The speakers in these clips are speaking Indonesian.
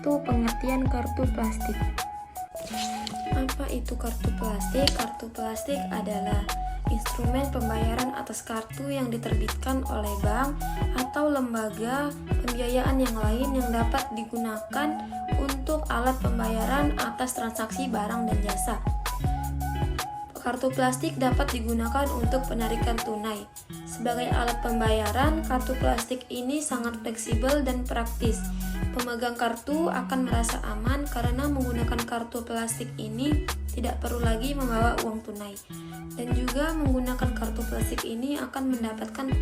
1. Pengertian kartu plastik. Apa itu kartu plastik? Kartu plastik adalah instrumen pembayaran atas kartu yang diterbitkan oleh bank atau lembaga pembiayaan yang lain yang dapat digunakan untuk alat pembayaran atas transaksi barang dan jasa. Kartu plastik dapat digunakan untuk penarikan tunai. Sebagai alat pembayaran, kartu plastik ini sangat fleksibel dan praktis. Pemegang kartu akan merasa aman karena menggunakan kartu plastik ini tidak perlu lagi membawa uang tunai. Dan juga menggunakan kartu plastik ini akan mendapatkan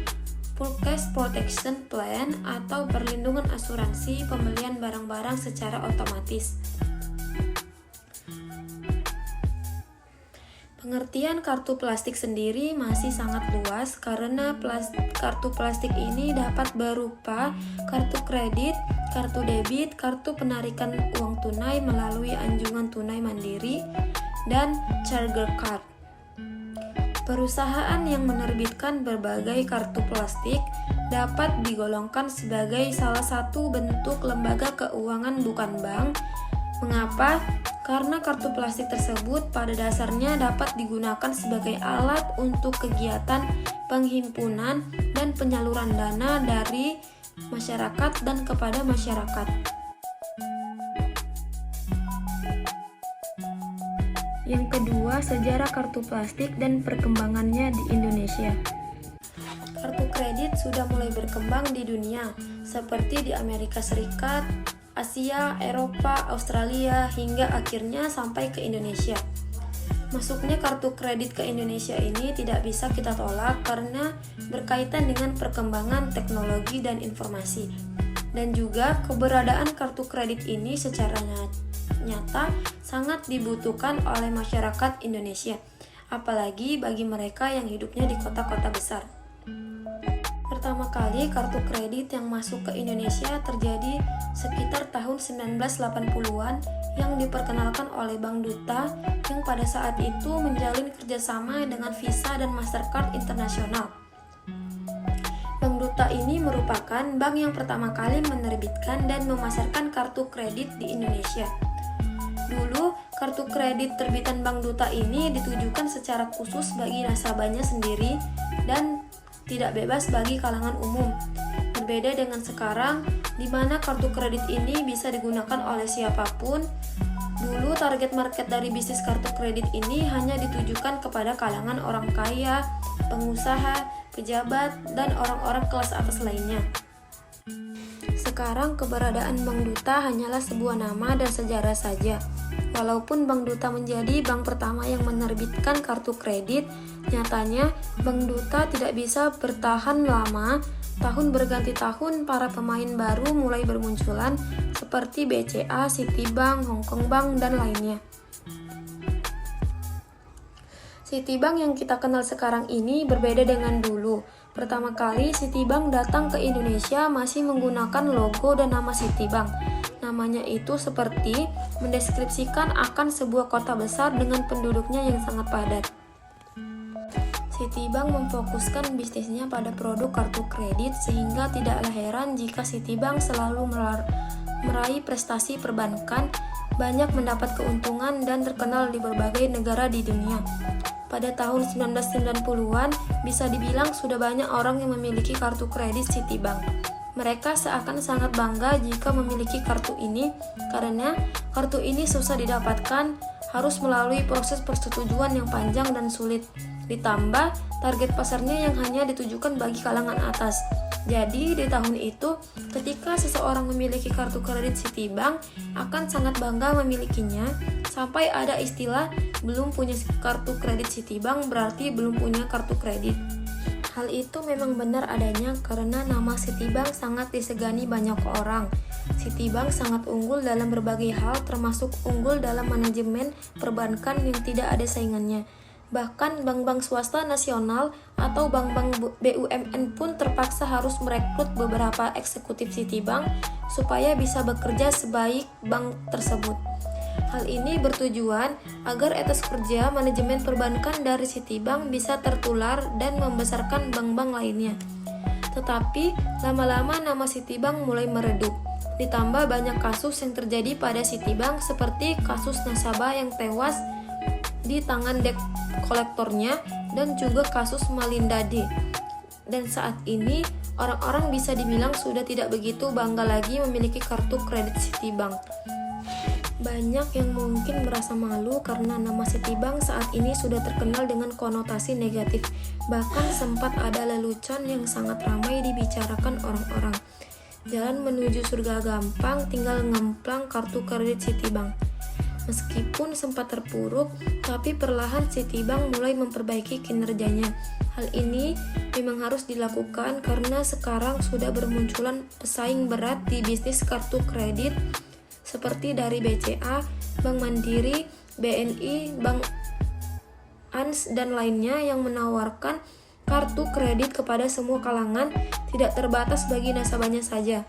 full cash protection plan atau perlindungan asuransi pembelian barang-barang secara otomatis. Pengertian kartu plastik sendiri masih sangat luas karena kartu plastik ini dapat berupa kartu kredit, kartu debit, kartu penarikan uang tunai melalui anjungan tunai mandiri, dan charger card. Perusahaan yang menerbitkan berbagai kartu plastik dapat digolongkan sebagai salah satu bentuk lembaga keuangan bukan bank. Mengapa? Karena kartu plastik tersebut pada dasarnya dapat digunakan sebagai alat untuk kegiatan penghimpunan dan penyaluran dana dari masyarakat dan kepada masyarakat. Yang kedua, sejarah kartu plastik dan perkembangannya di Indonesia. Kartu kredit sudah mulai berkembang di dunia, seperti di Amerika Serikat, Asia, Eropa, Australia, hingga akhirnya sampai ke Indonesia. Masuknya kartu kredit ke Indonesia ini tidak bisa kita tolak karena berkaitan dengan perkembangan teknologi dan informasi. Dan juga keberadaan kartu kredit ini secara nyata sangat dibutuhkan oleh masyarakat Indonesia, apalagi bagi mereka yang hidupnya di kota-kota besar. Pertama kali kartu kredit yang masuk ke Indonesia terjadi sekitar tahun 1980-an yang diperkenalkan oleh Bank Duta yang pada saat itu menjalin kerjasama dengan Visa dan Mastercard Internasional. Bank Duta ini merupakan bank yang pertama kali menerbitkan dan memasarkan kartu kredit di Indonesia. Dulu, kartu kredit terbitan Bank Duta ini ditujukan secara khusus bagi nasabahnya sendiri dan tidak bebas bagi kalangan umum. Berbeda dengan sekarang, di mana kartu kredit ini bisa digunakan oleh siapapun. Dulu target market dari bisnis kartu kredit ini hanya ditujukan kepada kalangan orang kaya, pengusaha, pejabat, dan orang-orang kelas atas lainnya. Sekarang keberadaan Bank Duta hanyalah sebuah nama dan sejarah saja. Walaupun Bank Duta menjadi bank pertama yang menerbitkan kartu kredit, nyatanya Bank Duta tidak bisa bertahan lama. Tahun berganti tahun, para pemain baru mulai bermunculan seperti BCA, Citibank, Hongkong Bank, dan lainnya. Citibank yang kita kenal sekarang ini berbeda dengan dulu. Pertama kali Citibank datang ke Indonesia masih menggunakan logo dan nama Citibank. Namanya itu seperti mendeskripsikan akan sebuah kota besar dengan penduduknya yang sangat padat. Citibank memfokuskan bisnisnya pada produk kartu kredit sehingga tidaklah heran jika Citibank selalu meraih prestasi perbankan, banyak mendapat keuntungan dan terkenal di berbagai negara di dunia. Pada tahun 1990-an, bisa dibilang sudah banyak orang yang memiliki kartu kredit Citibank. Mereka seakan sangat bangga jika memiliki kartu ini karena kartu ini susah didapatkan, harus melalui proses persetujuan yang panjang dan sulit. Ditambah target pasarnya yang hanya ditujukan bagi kalangan atas. Jadi di tahun itu, ketika seseorang memiliki kartu kredit Citibank, akan sangat bangga memilikinya, sampai ada istilah belum punya kartu kredit Citibank berarti belum punya kartu kredit. Hal itu memang benar adanya karena nama Citibank sangat disegani banyak orang. Citibank sangat unggul dalam berbagai hal termasuk unggul dalam manajemen perbankan yang tidak ada saingannya. Bahkan bank-bank swasta nasional atau bank-bank BUMN pun terpaksa harus merekrut beberapa eksekutif Citibank supaya bisa bekerja sebaik bank tersebut. Hal ini bertujuan agar etos kerja manajemen perbankan dari Citibank bisa tertular dan membesarkan bank-bank lainnya. Tetapi lama-lama nama Citibank mulai meredup. Ditambah banyak kasus yang terjadi pada Citibank seperti kasus nasabah yang tewas di tangan debt kolektornya dan juga kasus Malinda D. Dan saat ini orang-orang bisa dibilang sudah tidak begitu bangga lagi memiliki kartu kredit Citibank. Banyak yang mungkin merasa malu karena nama Citibank saat ini sudah terkenal dengan konotasi negatif. Bahkan sempat ada lelucon yang sangat ramai dibicarakan orang-orang. Jalan menuju surga gampang, tinggal ngemplang kartu kredit Citibank. Meskipun sempat terpuruk, tapi perlahan Citibank mulai memperbaiki kinerjanya. Hal ini memang harus dilakukan karena sekarang sudah bermunculan pesaing berat di bisnis kartu kredit seperti dari BCA, Bank Mandiri, BNI, Bank ANS, dan lainnya yang menawarkan kartu kredit kepada semua kalangan, tidak terbatas bagi nasabahnya saja.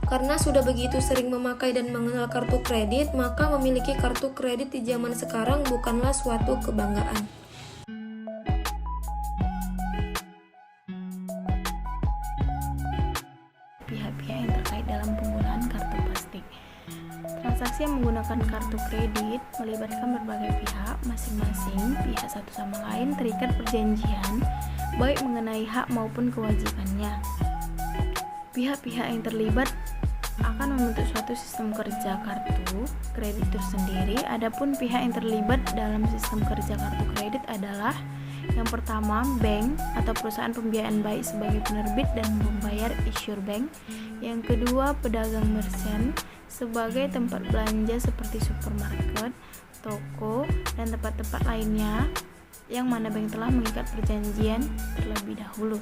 Karena sudah begitu sering memakai dan mengenal kartu kredit, maka memiliki kartu kredit di zaman sekarang bukanlah suatu kebanggaan. Pihak-pihak yang terkait dalam penggunaan kartu plastik. Transaksi yang menggunakan kartu kredit melibatkan berbagai pihak, masing-masing pihak satu sama lain terikat perjanjian baik mengenai hak maupun kewajibannya. Pihak-pihak yang terlibat akan membentuk suatu sistem kerja kartu kredit tersendiri. Adapun pihak yang terlibat dalam sistem kerja kartu kredit adalah yang pertama, bank atau perusahaan pembiayaan baik sebagai penerbit dan pembayar issuer bank. Yang kedua, pedagang merchant sebagai tempat belanja seperti supermarket, toko, dan tempat-tempat lainnya yang mana bank telah mengikat perjanjian terlebih dahulu.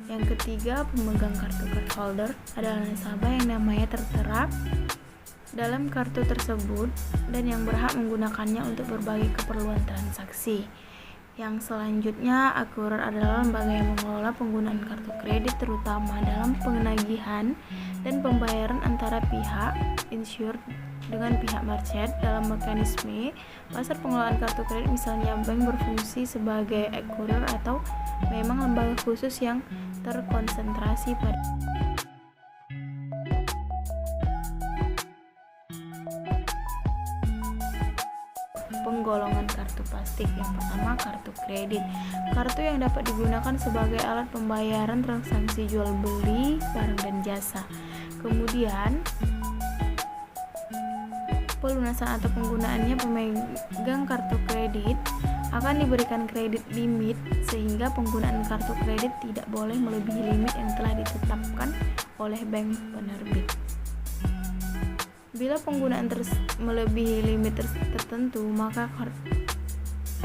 Yang ketiga, pemegang kartu card holder adalah nasabah yang namanya tertera dalam kartu tersebut dan yang berhak menggunakannya untuk berbagai keperluan transaksi. Yang selanjutnya, akurer adalah lembaga yang mengelola penggunaan kartu kredit terutama dalam penagihan dan pembayaran antara pihak insured dengan pihak merchant dalam mekanisme pasar pengelolaan kartu kredit. Misalnya bank berfungsi sebagai akurer atau memang lembaga khusus yang terkonsentrasi pada penggolongan kartu plastik. Yang pertama, kartu kredit. Kartu yang dapat digunakan sebagai alat pembayaran transaksi jual beli barang dan jasa. Kemudian, pelunasan atau penggunaannya, pemegang kartu kredit akan diberikan kredit limit sehingga penggunaan kartu kredit tidak boleh melebihi limit yang telah ditetapkan oleh bank penerbit. Bila penggunaan melebihi limit tertentu, maka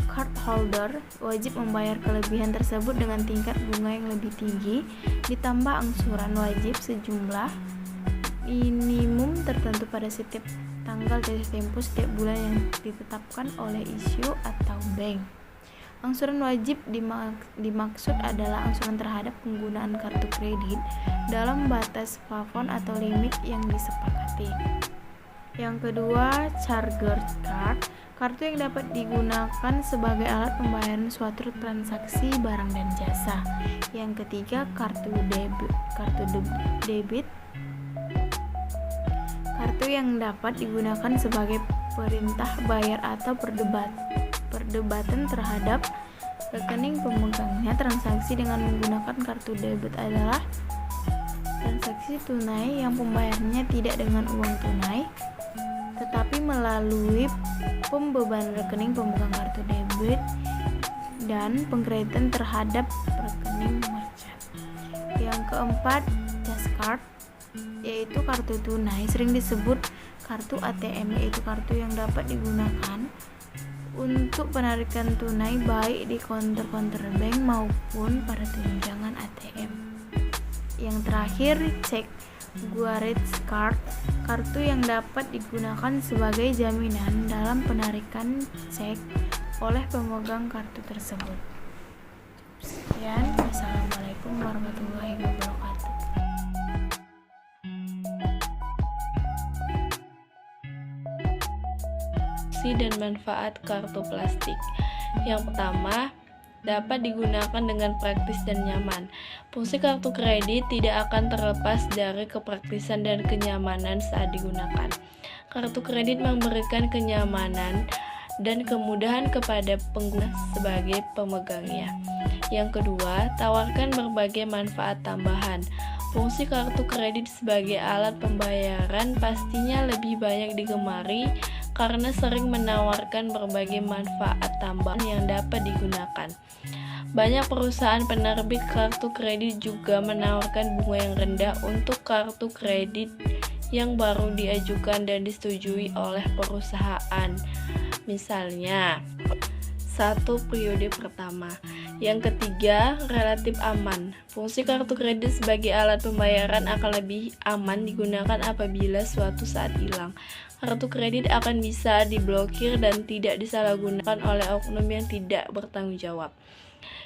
card holder wajib membayar kelebihan tersebut dengan tingkat bunga yang lebih tinggi, ditambah angsuran wajib sejumlah minimum tertentu pada setiap tanggal jatuh tempo setiap bulan yang ditetapkan oleh issuer atau bank. Angsuran wajib dimaksud adalah angsuran terhadap penggunaan kartu kredit dalam batas plafon atau limit yang disepakati. Yang kedua, charger card, kartu yang dapat digunakan sebagai alat pembayaran suatu transaksi barang dan jasa. Yang ketiga, kartu debit, kartu yang dapat digunakan sebagai perintah bayar atau perdebatan terhadap rekening pemegangnya. Transaksi dengan menggunakan kartu debit adalah transaksi tunai yang pembayarannya tidak dengan uang tunai tetapi melalui pembebanan rekening pemegang kartu debit dan pengkreditan terhadap rekening merchant. Yang keempat, cash card, yaitu kartu tunai, sering disebut kartu ATM, yaitu kartu yang dapat digunakan untuk penarikan tunai baik di counter-counter bank maupun pada tunjangan ATM. Yang terakhir, check Guaranteed card, kartu yang dapat digunakan sebagai jaminan dalam penarikan cek oleh pemegang kartu tersebut. Sekian, wassalamualaikum warahmatullahi wabarakatuh. Fungsi dan manfaat kartu plastik. Yang pertama, dapat digunakan dengan praktis dan nyaman. Fungsi kartu kredit tidak akan terlepas dari kepraktisan dan kenyamanan saat digunakan. Kartu kredit memberikan kenyamanan dan kemudahan kepada pengguna sebagai pemegangnya. Yang kedua, tawarkan berbagai manfaat tambahan. Fungsi kartu kredit sebagai alat pembayaran pastinya lebih banyak digemari karena sering menawarkan berbagai manfaat tambahan yang dapat digunakan. Banyak perusahaan penerbit kartu kredit juga menawarkan bunga yang rendah untuk kartu kredit yang baru diajukan dan disetujui oleh perusahaan. Misalnya, 1. Periode pertama. Yang ketiga, relatif aman. Fungsi kartu kredit sebagai alat pembayaran akan lebih aman digunakan apabila suatu saat hilang. Kartu kredit akan bisa diblokir dan tidak disalahgunakan oleh oknum yang tidak bertanggung jawab.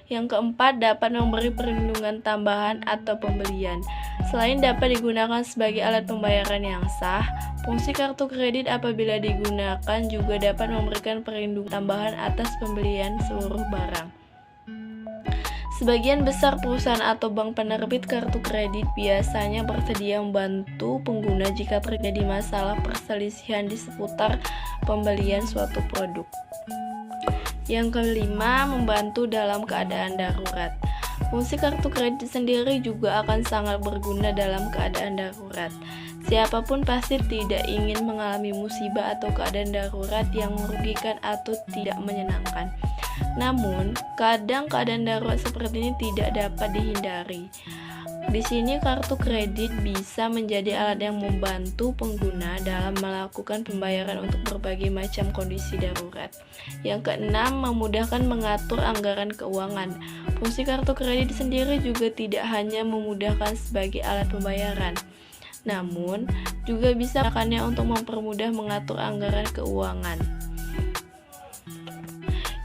Yang keempat, dapat memberi perlindungan tambahan atau pembelian. Selain dapat digunakan sebagai alat pembayaran yang sah, fungsi kartu kredit apabila digunakan juga dapat memberikan perlindungan tambahan atas pembelian seluruh barang. Sebagian besar perusahaan atau bank penerbit kartu kredit biasanya bersedia membantu pengguna jika terjadi masalah perselisihan di seputar pembelian suatu produk. Yang kelima, membantu dalam keadaan darurat. Fungsi kartu kredit sendiri juga akan sangat berguna dalam keadaan darurat. Siapapun pasti tidak ingin mengalami musibah atau keadaan darurat yang merugikan atau tidak menyenangkan. Namun, kadang keadaan darurat seperti ini tidak dapat dihindari. Di sini kartu kredit bisa menjadi alat yang membantu pengguna dalam melakukan pembayaran untuk berbagai macam kondisi darurat. Yang keenam, memudahkan mengatur anggaran keuangan. Fungsi kartu kredit sendiri juga tidak hanya memudahkan sebagai alat pembayaran, namun juga bisa digunakannya untuk mempermudah mengatur anggaran keuangan.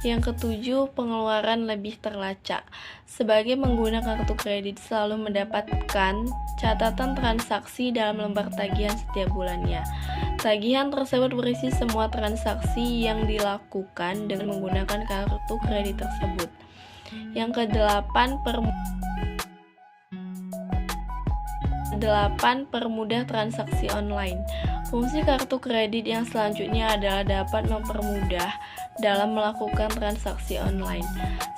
Yang ketujuh, pengeluaran lebih terlacak. Sebagai pengguna kartu kredit selalu mendapatkan catatan transaksi dalam lembar tagihan setiap bulannya. Tagihan tersebut berisi semua transaksi yang dilakukan dengan menggunakan kartu kredit tersebut. Yang kedelapan, permudah transaksi online. Fungsi kartu kredit yang selanjutnya adalah dapat mempermudah dalam melakukan transaksi online.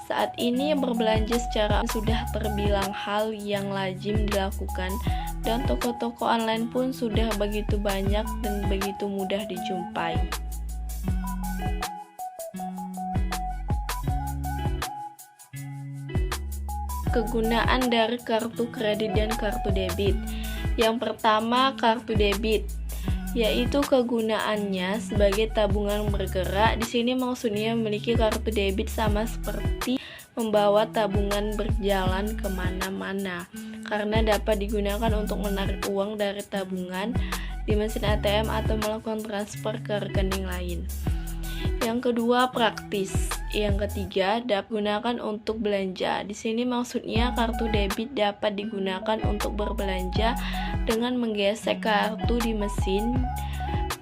Saat ini berbelanja secara sudah terbilang hal yang lazim dilakukan dan toko-toko online pun sudah begitu banyak dan begitu mudah dijumpai. Kegunaan dari kartu kredit dan kartu debit. Yang pertama, kartu debit, yaitu kegunaannya sebagai tabungan bergerak. Di sini maksudnya memiliki kartu debit sama seperti membawa tabungan berjalan kemana-mana, karena dapat digunakan untuk menarik uang dari tabungan di mesin ATM atau melakukan transfer ke rekening lain. Yang kedua, praktis. Yang ketiga, dapat digunakan untuk belanja. Di sini maksudnya kartu debit dapat digunakan untuk berbelanja dengan menggesek kartu di mesin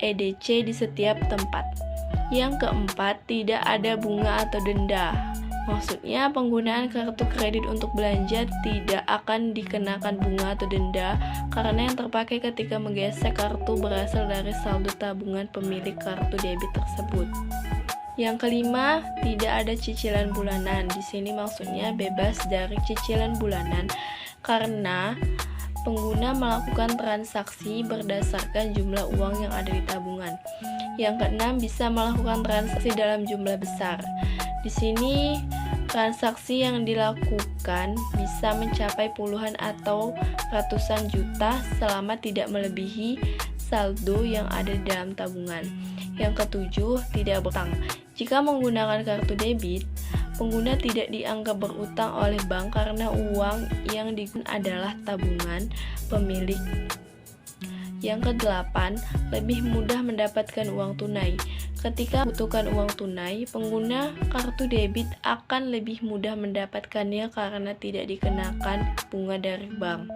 EDC di setiap tempat. Yang keempat, tidak ada bunga atau denda. Maksudnya penggunaan kartu kredit untuk belanja tidak akan dikenakan bunga atau denda karena yang terpakai ketika menggesek kartu berasal dari saldo tabungan pemilik kartu debit tersebut. Yang kelima, tidak ada cicilan bulanan. Di sini maksudnya bebas dari cicilan bulanan karena pengguna melakukan transaksi berdasarkan jumlah uang yang ada di tabungan. Yang keenam, bisa melakukan transaksi dalam jumlah besar. Di sini transaksi yang dilakukan bisa mencapai puluhan atau ratusan juta selama tidak melebihi saldo yang ada di dalam tabungan. Yang ketujuh, tidak berutang. Jika menggunakan kartu debit, pengguna tidak dianggap berutang oleh bank karena uang yang digunakan adalah tabungan pemilik. Yang kedelapan, lebih mudah mendapatkan uang tunai. Ketika membutuhkan uang tunai, pengguna kartu debit akan lebih mudah mendapatkannya karena tidak dikenakan bunga dari bank.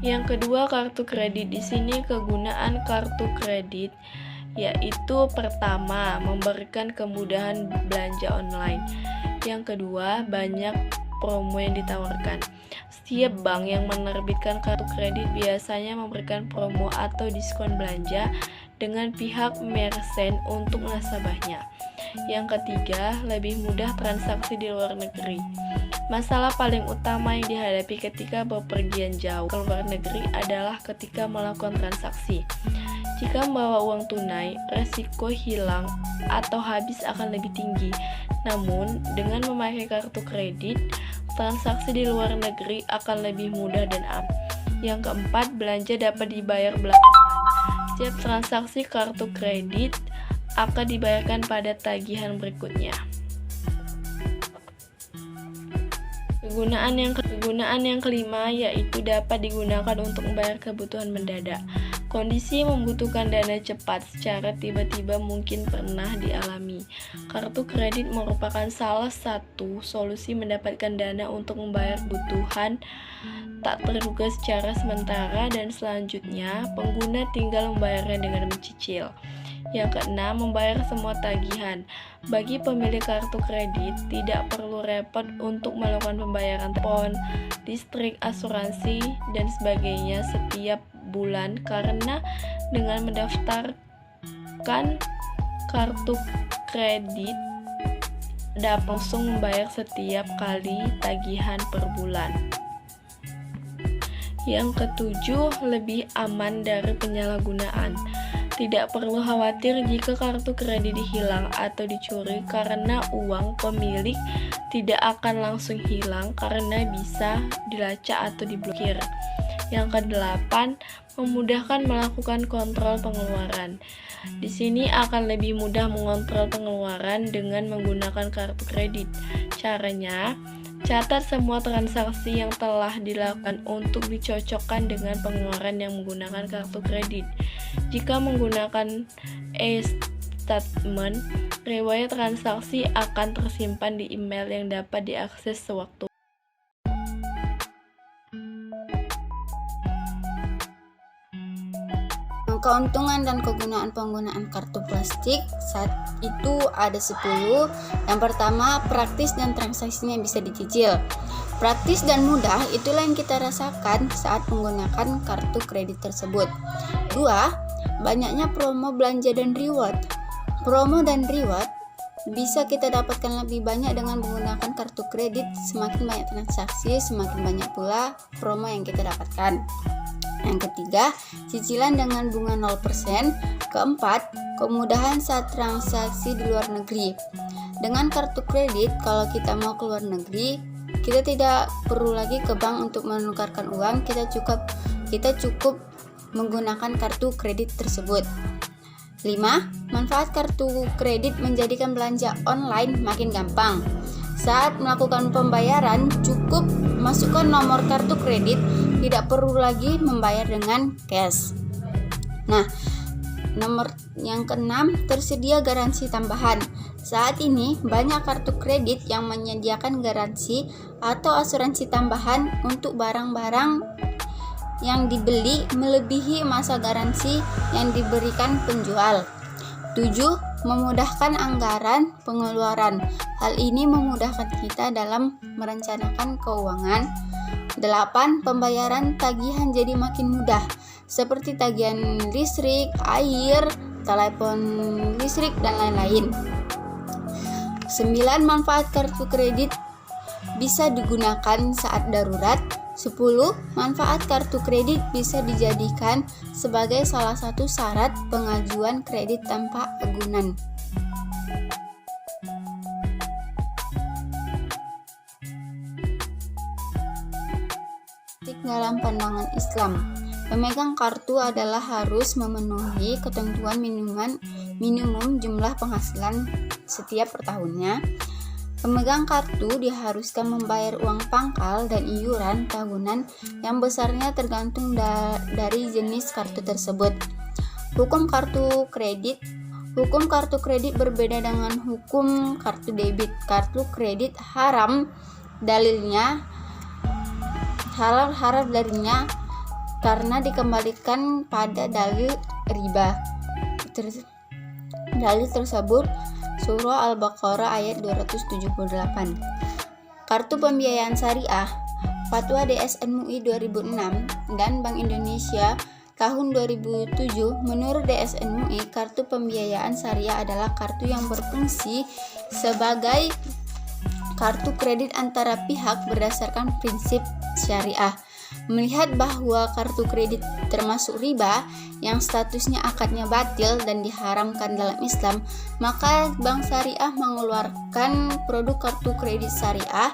Yang kedua, kartu kredit. Di sini kegunaan kartu kredit yaitu pertama, memberikan kemudahan belanja online. Yang kedua, banyak promo yang ditawarkan. Setiap bank yang menerbitkan kartu kredit biasanya memberikan promo atau diskon belanja dengan pihak merchant untuk nasabahnya. Yang ketiga, lebih mudah transaksi di luar negeri. Masalah paling utama yang dihadapi ketika bepergian jauh ke luar negeri adalah ketika melakukan transaksi. Jika membawa uang tunai, resiko hilang atau habis akan lebih tinggi. Namun, dengan memakai kartu kredit, transaksi di luar negeri akan lebih mudah dan aman. Yang keempat, belanja dapat dibayar belakangan. Setiap transaksi kartu kredit akan dibayarkan pada tagihan berikutnya. Kegunaan yang kelima yaitu dapat digunakan untuk membayar kebutuhan mendadak. Kondisi membutuhkan dana cepat secara tiba-tiba mungkin pernah dialami. Kartu kredit merupakan salah satu solusi mendapatkan dana untuk membayar kebutuhan tak terduga secara sementara, dan selanjutnya pengguna tinggal membayarnya dengan mencicil. Yang keenam, membayar semua tagihan. Bagi pemilik kartu kredit, tidak perlu repot untuk melakukan pembayaran telepon, listrik, asuransi, dan sebagainya setiap bulan, karena dengan mendaftarkan kartu kredit dapat langsung membayar setiap kali tagihan per bulan. Yang ketujuh, lebih aman dari penyalahgunaan. Tidak perlu khawatir jika kartu kredit hilang atau dicuri, karena uang pemilik tidak akan langsung hilang karena bisa dilacak atau diblokir. Yang kedelapan, memudahkan melakukan kontrol pengeluaran. Di sini akan lebih mudah mengontrol pengeluaran dengan menggunakan kartu kredit. Caranya, catat semua transaksi yang telah dilakukan untuk dicocokkan dengan pengeluaran yang menggunakan kartu kredit. Jika menggunakan e-statement, riwayat transaksi akan tersimpan di email yang dapat diakses sewaktu. Keuntungan dan kegunaan penggunaan kartu plastik saat itu ada 10. Yang pertama, praktis dan transaksinya bisa dicicil. Praktis dan mudah itulah yang kita rasakan saat menggunakan kartu kredit tersebut. 2. Banyaknya promo, belanja, dan reward. Promo dan reward bisa kita dapatkan lebih banyak dengan menggunakan kartu kredit. Semakin banyak transaksi, semakin banyak pula promo yang kita dapatkan. Yang ketiga, cicilan dengan bunga 0%. Keempat, kemudahan saat transaksi di luar negeri. Dengan kartu kredit, kalau kita mau ke luar negeri, kita tidak perlu lagi ke bank untuk menukarkan uang, kita cukup menggunakan kartu kredit tersebut. 5. Manfaat kartu kredit menjadikan belanja online makin gampang. Saat melakukan pembayaran, cukup masukkan nomor kartu kredit, tidak perlu lagi membayar dengan cash. Nah, nomor yang keenam, tersedia garansi tambahan. Saat ini banyak kartu kredit yang menyediakan garansi atau asuransi tambahan untuk barang-barang yang dibeli melebihi masa garansi yang diberikan penjual. 7. Memudahkan anggaran pengeluaran. Hal ini memudahkan kita dalam merencanakan keuangan. 8. Pembayaran tagihan jadi makin mudah, seperti tagihan listrik, air, telepon listrik, dan lain-lain. 9. Manfaat kartu kredit bisa digunakan saat darurat. 10. Manfaat kartu kredit bisa dijadikan sebagai salah satu syarat pengajuan kredit tanpa agunan. Dalam pandangan Islam, pemegang kartu adalah harus memenuhi ketentuan minimum jumlah penghasilan setiap per tahunnya. Pemegang kartu diharuskan membayar uang pangkal dan iuran tahunan yang besarnya tergantung dari jenis kartu tersebut. Hukum kartu kredit berbeda dengan hukum kartu debit. Kartu kredit halal darinya karena dikembalikan pada dalil riba. Dalil tersebut Surah Al-Baqarah ayat 278. Kartu pembiayaan syariah, Fatwa DSN MUI 2006 dan Bank Indonesia tahun 2007. Menurut DSN MUI, kartu pembiayaan syariah adalah kartu yang berfungsi sebagai kartu kredit antara pihak berdasarkan prinsip syariah. Melihat bahwa kartu kredit termasuk riba yang statusnya akadnya batil dan diharamkan dalam Islam, maka Bank Syariah mengeluarkan produk kartu kredit syariah.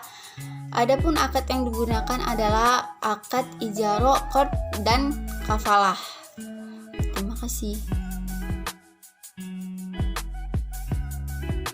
Adapun akad yang digunakan adalah akad ijaro, qard, dan kafalah. Terima kasih.